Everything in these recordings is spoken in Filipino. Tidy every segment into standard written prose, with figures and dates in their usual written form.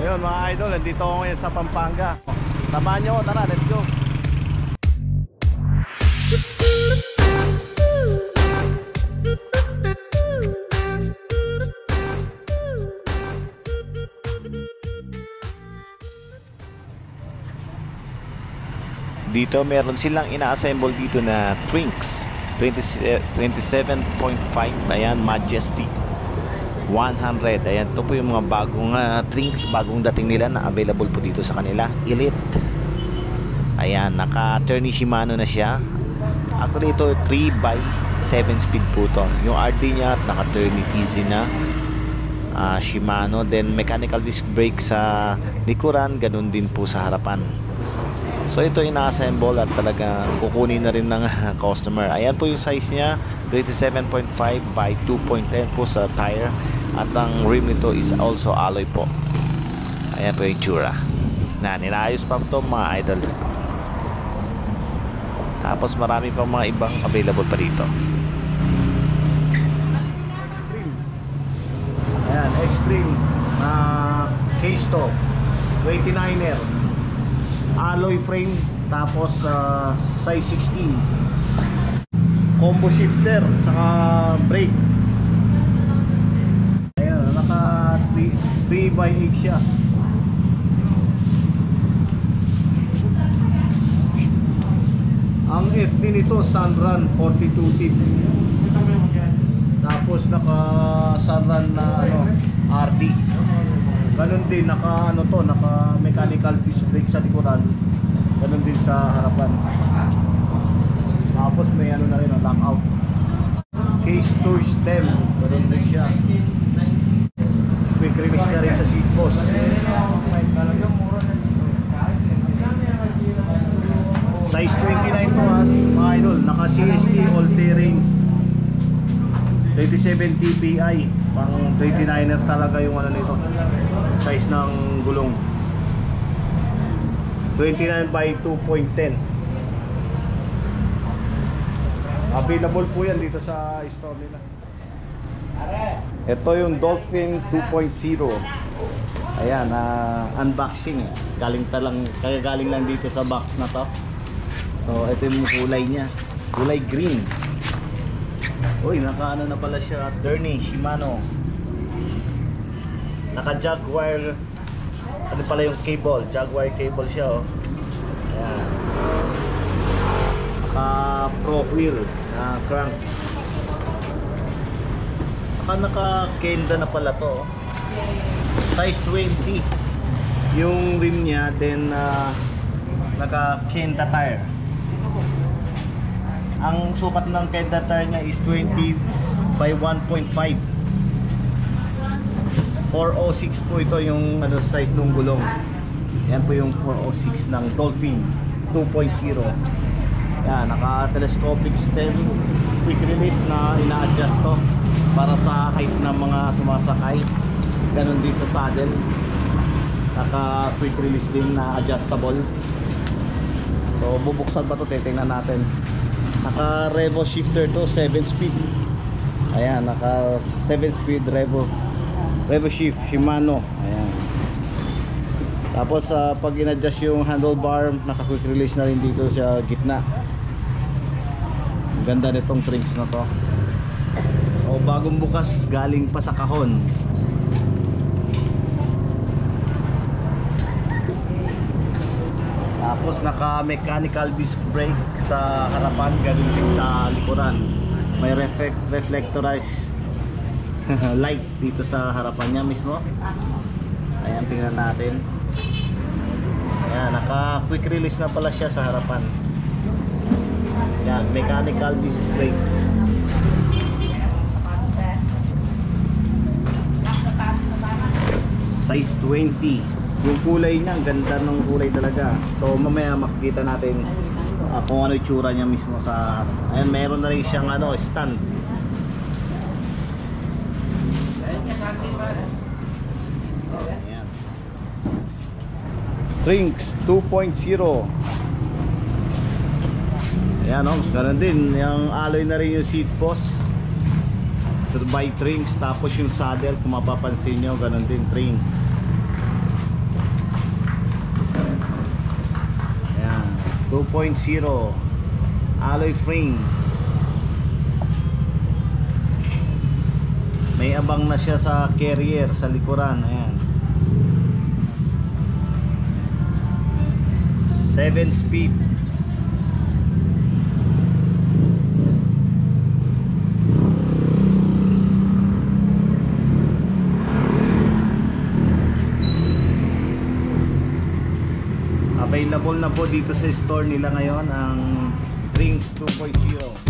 Ayun mga idol, nandito ako ngayon sa Pampanga. Samahan nyo, tara, let's go. Dito meron silang ina-assemble dito na Trinks 27.5. Ayan, Majesty 100. Ayan, ito po yung mga bagong Trinks, bagong dating nila na available po dito sa kanila. Elite. Ayan, naka-turny Shimano na siya. Actually ito 3x7 speed po to. Yung RD niya naka-turny TZ na Shimano. Then mechanical disc brake sa likuran, ganun din po sa harapan. So ito ina-assemble at talaga kukunin na rin ng customer. Ayan po yung size niya, 27.5 by 2.10 po sa tire. At ang rim nito is also alloy po. Ayan po yung tsura na ninaayos pa ito mga idol. Tapos marami pa mga ibang available pa dito. Ayan, Extreme case to 29er alloy frame, tapos size 16, combo shifter saka brake. Ayan, naka 3x8 siya. Ang FD nito Sunrun 42 tip, tapos naka Sunrun na RD. Ganun din, naka naka mechanical disc brake sa likuran. Ganun din sa harapan. Tapos may na rin ang lockout. Case to stem, ganun din siya. Quick release na rin sa seat post. Size 29 to mga idol. Naka CST all terrain 27 TPI. Pang 29er talaga yung nito. Size ng gulong 29 by 2.10. Available po yan dito sa store nila. Ito yung Dolphin 2.0. Ayan, unboxing. Galing lang dito sa box na to. So ito yung kulay niya, kulay green. Uy, naka na pala siya, turny Shimano. Naka Jaguar, pala yung cable, Jaguar cable siya Ayan. Naka pro wheel na crank. Saka naka Kenda na pala to. Size 20 yung rim niya, then naka Kenda tire. Ang sukat ng Kenda tire niya is 20 by 1.5. 406 po ito yung size ng gulong. Yan po yung 406 ng Dolphin 2.0. Yan, naka telescopic stem, quick release na ina-adjust to para sa height ng mga sumasakay. Ganon din sa saddle, naka quick release din na adjustable. So bubuksan ba to, titingnan natin. Naka revo shifter to, 7 speed. Ayan, naka 7 speed revo shift Shimano. Ayan. Tapos pag in-adjust yung handlebar, naka quick release na rin dito sa gitna. Ganda nitong Trinks na to. O bagong bukas, galing pa sa kahon. Tapos naka mechanical disc brake sa harapan, ganun din sa likuran. May reflectorized light dito sa harapan niya mismo. Ayan, tingnan natin. Ayan, naka quick release na pala siya sa harapan. Ayan, mechanical disc brake. Size 20. Yung kulay niya, ang ganda ng kulay talaga. So mamaya makikita natin kung ano yung tsura niya mismo sa. Ayan, meron na rin siyang stand. Ayan. Trinks 2.0. Ayan ganun din. Yung alloy na rin yung seat post by Trinks. Tapos yung saddle, kung mapapansin nyo, ganun din Trinks. 2.0 alloy frame. May abang na siya sa carrier sa likuran. Ayan, 7 speed. Available na po dito sa store nila ngayon ang Trinks 2.0.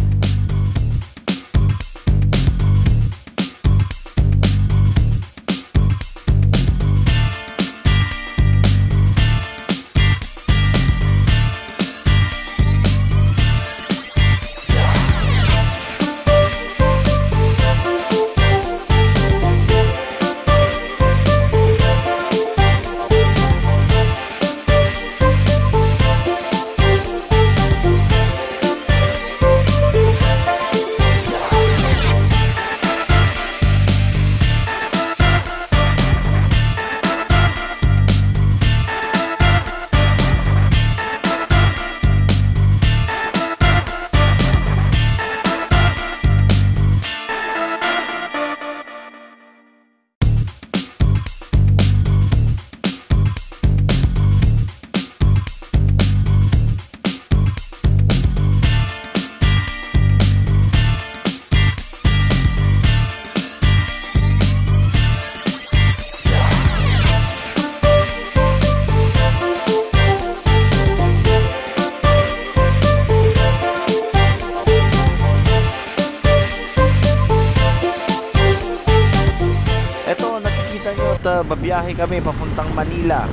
Babiyahe kami papuntang Manila.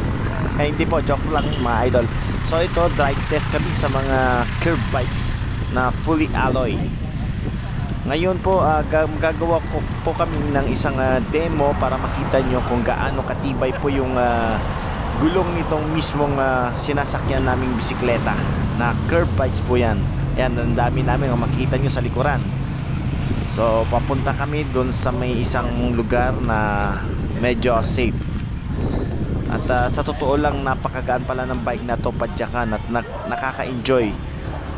Ay, hindi po, joke lang mga idol. So ito, drive test kami sa mga curb bikes na fully alloy. Ngayon po, gagawa ko po kami ng isang demo para makita nyo kung gaano katibay po yung gulong nitong mismong sinasakyan naming bisikleta na curb bikes po yan. Yan, ang dami namin ang makita nyo sa likuran. So papunta kami dun sa may isang lugar na medyo safe. At sa totoo lang, napakagaan pala ng bike na to, padyakan, at nakaka-enjoy.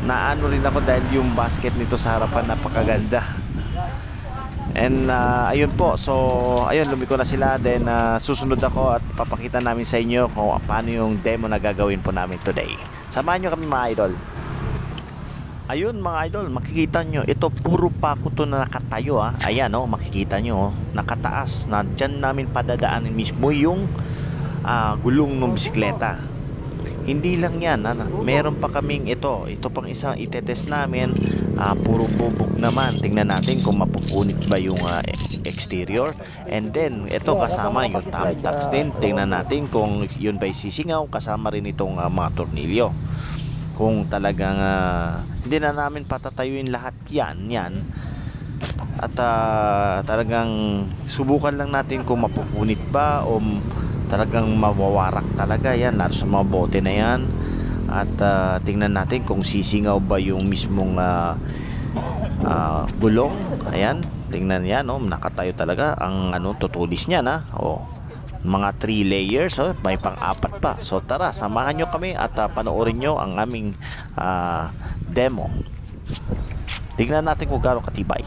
Naano rin ako dahil yung basket nito sa harapan napakaganda. And ayun po, so ayun, lumiko na sila. Then susunod ako at papakita namin sa inyo kung paano yung demo na gagawin po namin today. Samahan nyo kami mga idol. Ayun mga idol, makikita nyo, ito puro pako to na nakatayo. Ayan makikita nyo, nakataas na dyan namin padadaanin mismo yung gulong ng bisikleta. Hindi lang yan, meron pa kaming ito pang isang itetest namin. Puro bubog naman. Tingnan natin kung mapupunit ba yung exterior. And then ito kasama yung thumbtacks din. Tingnan natin kung yun ba'y sisingaw. Kasama rin itong mga tornilyo. Kung talagang hindi na namin patatayuin lahat yan. At talagang subukan lang natin kung mapupunit ba o talagang mawawarak talaga yan, lalo sa mga bote na yan. At tingnan natin kung sisingaw ba yung mismong gulong. Ayan, tingnan yan, nakatayo talaga ang tutulis niya na. Mga 3 layers, may pang-4 pa. So tara, samahan nyo kami at panoorin nyo ang aming demo. Tingnan natin kung gaano katibay.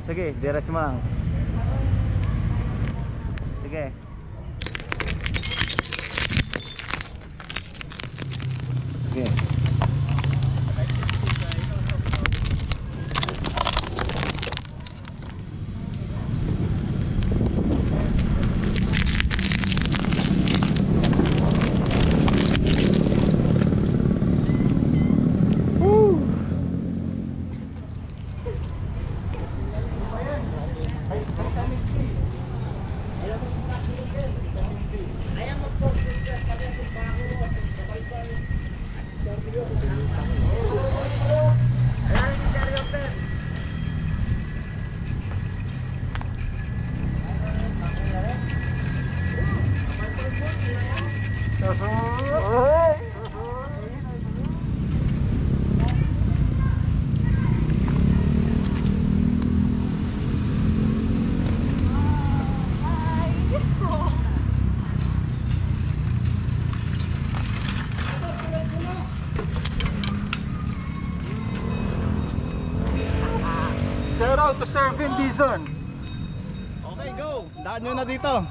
Sige, diretso mo lang. Sige. Sige. out to Sir Vin Dizon. Okay, go! Daan nyo na dito.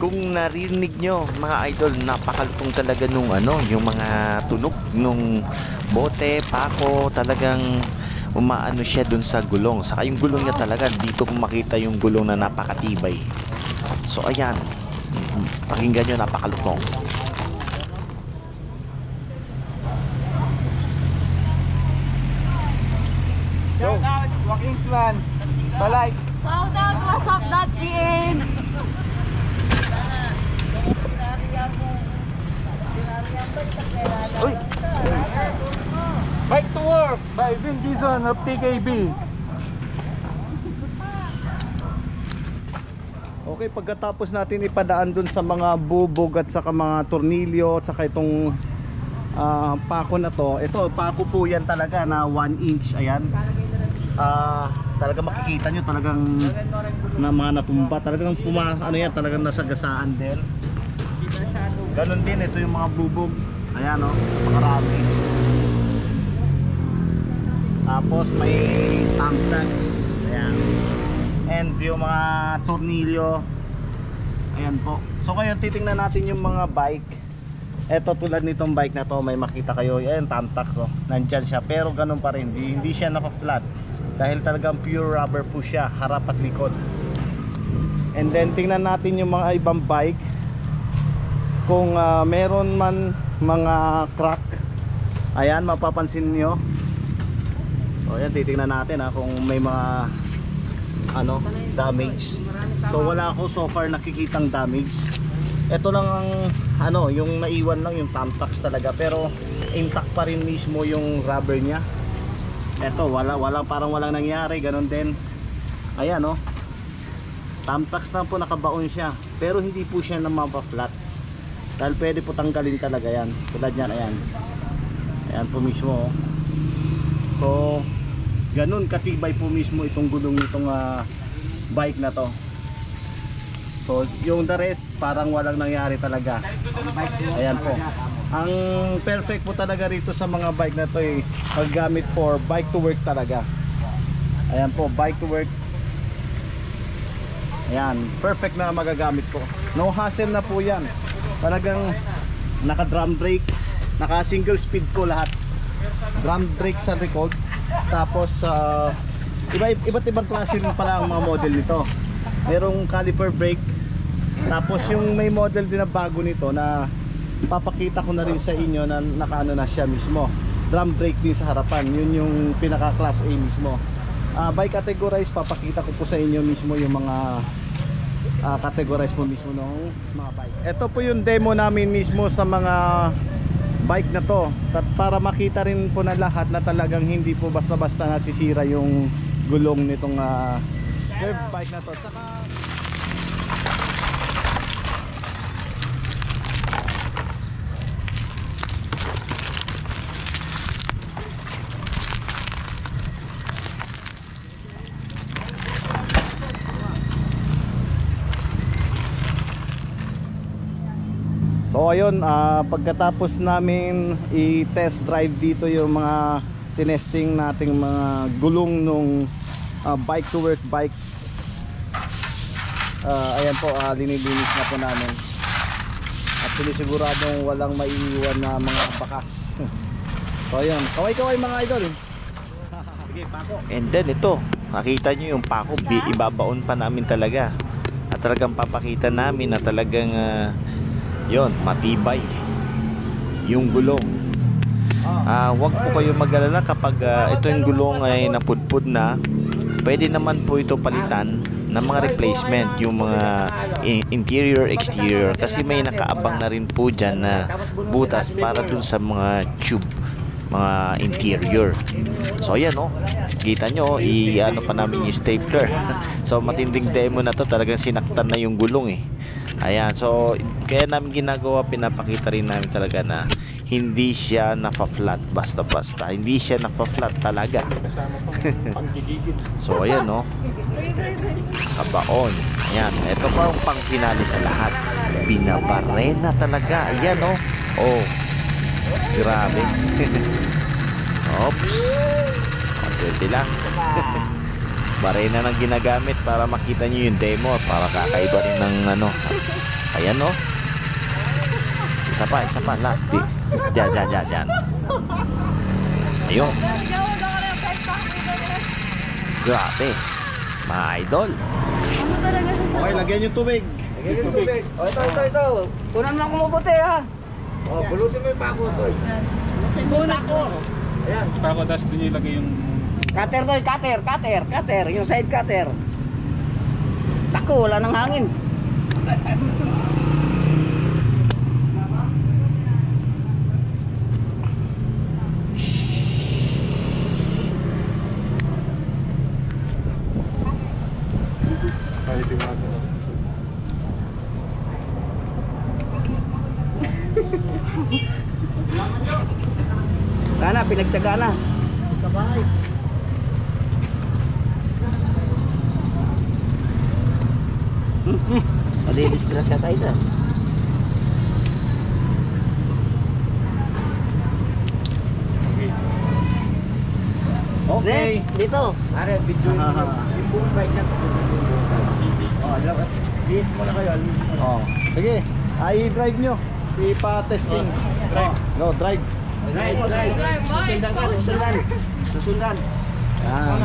Kung narinig nyo mga idol, napakalutong talaga nung yung mga tunog nung bote, pako, talagang umaano siya dun sa gulong. Saka yung gulong niya talaga, dito kung makita yung gulong na napakatibay. So ayan, pakinggan nyo, napakalutong. Shout out, Joaquin Clan. Palike. Shout out, what's up, that PN? Uy! Bike to Work by Vin Dizon of TKB. Okay, pagkatapos natin ipadaan dun sa mga bubog at saka mga tornilyo at saka itong pako na to. Ito, pako po yan talaga na 1 inch. Ayan. Talaga makikita nyo talagang na mga natumba. Talagang yan, talagang nasagasaan din. Ganon din, ito yung mga bubog. Ayan o, napakarami. Tapos may tamtax. Ayan. And yung mga tornilyo. Ayan po. So ngayon titingnan natin yung mga bike. Eto, tulad nitong bike na to, may makita kayo. Ayan, tamtax o. Nandyan siya, pero ganun pa rin. Hindi siya naka-flat. Dahil talagang pure rubber po siya, harap at likod. And then tingnan natin yung mga ibang bike. Kung meron man mga crack, ayan, mapapansin nyo. So ayan, titingnan natin kung may mga damage. So wala ako so far nakikitang damage. Ito lang ang yung naiwan lang yung tamtax talaga, pero intact pa rin mismo yung rubber niya. Ito, parang walang nangyari, ganun din. Ayan tamtax lang po, nakabaon siya, pero hindi po siya na mapa-flat. Dahil pwede po tanggalin talaga yan. Tulad yan, ayan. Ayan po mismo. So, ganun katibay po mismo itong gulong nitong bike na to. So, yung the rest, parang walang nangyari talaga. Ayan po. Ang perfect po talaga rito sa mga bike na to ay paggamit for bike to work talaga. Ayan po, bike to work. Ayan, perfect na magagamit ko. No hassle na po yan. Talagang naka drum brake, naka single speed ko lahat. Drum brake sa record. Tapos iba't ibang klase rin pala ang mga model nito. Merong caliper brake. Tapos yung may model din na bago nito na papakita ko na rin sa inyo na nakaano na siya mismo. Drum brake din sa harapan. Yun yung pinaka class A mismo. By categorize, papakita ko po sa inyo mismo yung mga categorize mo mismo ng mga bike. Ito po yung demo namin mismo sa mga bike na to, para makita rin po na lahat na talagang hindi po basta-basta nasisira yung gulong nitong curved bike na to. Saka so ayun, pagkatapos namin i-test drive dito yung mga tinesting nating mga gulong nung bike to work bike, ayan po, linilinis na po namin at sinisiguradong walang maiiwan na mga bakas. So ayun, kaway-kaway mga idol. Sige, pako. And then ito, nakita nyo yung pako, ibabaon pa namin talaga. At talagang papakita namin na talagang yon, matibay yung gulong. Wag po kayo mag-alala kapag ito yung gulong ay napudpud na. Pwede naman po ito palitan ng mga replacement, yung mga interior, exterior, kasi may nakaabang na rin po dyan na butas para dun sa mga tube mga interior. So ayan oh, kita nyo, i-ano pa namin yung stapler. So matinding demo na to, talagang sinaktan na yung gulong eh. Ayan, so kaya namin ginagawa, pinapakita rin namin talaga na hindi siya nafa-flat basta-basta. Hindi siya nafa-flat talaga. So ayan oh, kabaon. Ayan, ito pa ang pang finale sa lahat. Binabarena talaga. Ayan oh. Oh, grabe. Oops. Pwede lang. Barena nang ginagamit para makita nyo yung demo, para kakaiba rin ng ano. Ayan oh. Isa pa, last this. Diyan. Ayun. Grabe. Mga idol. Okay, lagyan yung tubig. Oh, ito. Tunan lang kumubuti ha. Oh, bulutin mo yung pako, soy. Bunat ko. Ayan. Pako, tapos doon yung ilagay yung... Cutter to, cutter. Yung side cutter. Tako, wala nang hangin. Sana, pinagtyaga na. Sa bahay. Madidisgrasya tayo dyan. Okay. Dito. Are, video yung buong bike na. Oh, list mo na kayo. Oh, sige. I-drive nyo. Ipa-testing. Drive. Go, drive. Drive. Susundan ka, susundan. Yan.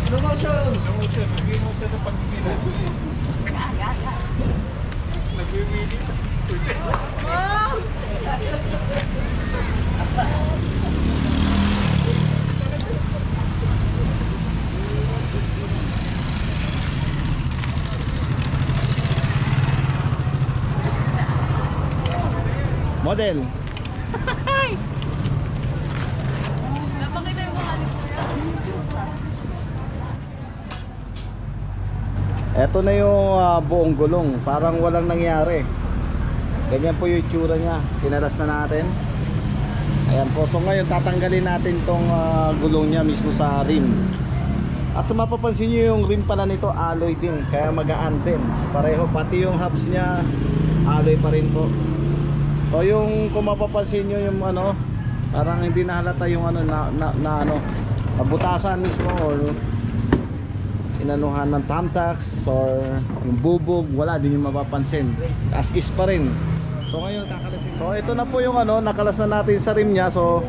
Slow motion. Model. Napakita yung mga Eto na yung buong gulong. Parang walang nangyari. Ganyan po yung itsura niya. Kinalas na natin. Ayan po. So ngayon tatanggalin natin tong gulong niya mismo sa rim. At mapapansin nyo yung rim pala nito alloy din. Kaya magaan din. Pareho. Pati yung hubs niya alloy pa rin po. So yung kung mapapansin nyo yung ano, parang hindi nahalata yung ano na ano, nabutasan mismo or inanuhan ng thumbtacks or yung bubog, wala din yung mapapansin. As is pa rin. So ngayon kakalasin. So ito na po yung ano, nakalas na natin sa rim niya. So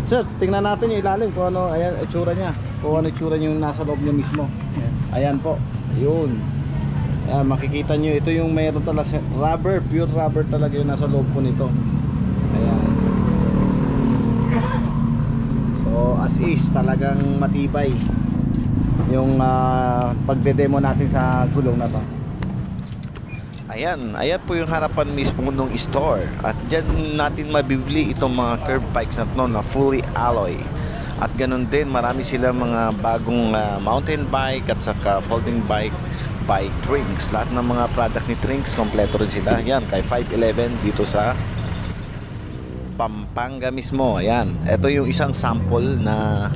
sir, tingnan natin yung ilalim kung ano, ayan itsura niya. Kung ano itsura yung nasa loob niya mismo. Ayan po. Ayun. Ayan, makikita nyo, ito yung mayroon talaga rubber, pure rubber talaga yung nasa loob po nito. Ayan. So as is, talagang matibay yung pagde-demo natin sa gulong na to. Ayan po yung harapan mismo ng store. At dyan natin mabibili itong mga curb bikes na to na fully alloy. At ganun din, marami sila mga bagong mountain bike at saka folding bike by Trinks. Lahat ng mga product ni Trinks kompleto rin sila. Yan, kay 511 dito sa Pampanga mismo. Ayan, ito yung isang sample na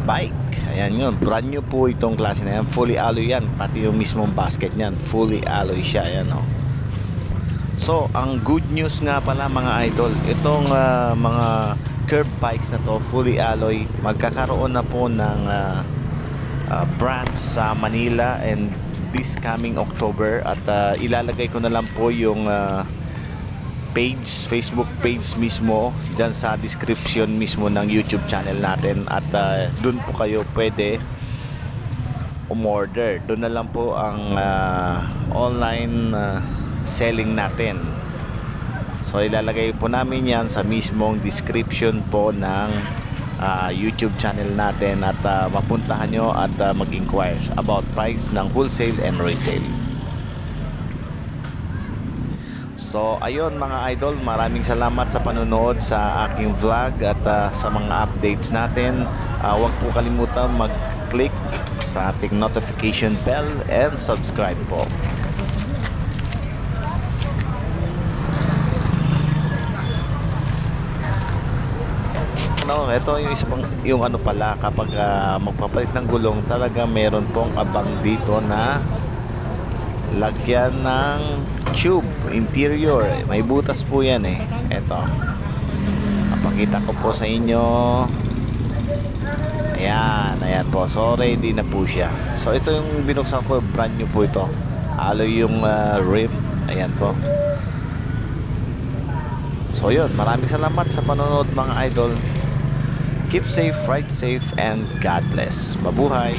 bike. Ayan yun, brand new po itong klase na yan. Fully alloy yan, pati yung mismong basket nyan fully alloy siya. Ayan o. So, ang good news nga pala mga idol, itong mga curb bikes na to, fully alloy, magkakaroon na po ng branch sa Manila and this coming October. At ilalagay ko na lang po yung page, Facebook page mismo dyan sa description mismo ng YouTube channel natin. At dun po kayo pwede umorder. Dun na lang po ang online selling natin. So ilalagay po namin yan sa mismong description po ng YouTube channel natin. At mapuntahan nyo at mag-inquire about price ng wholesale and retail. So ayun mga idol, maraming salamat sa panonood sa aking vlog at sa mga updates natin. Huwag po kalimutan mag-click sa ating notification bell and subscribe po. Ito yung isa pang, yung ano pala, kapag magpapalit ng gulong, talaga meron pong abang dito na lagyan ng tube interior. May butas po yan eh. Ito, napakita ko po sa inyo. Ayan po. So ready na po siya. So ito yung binuksan ko, brand new po ito. Alloy yung rim. Ayan po. So yun, maraming salamat sa panonood mga idol. Keep safe, ride safe, and God bless. Mabuhay!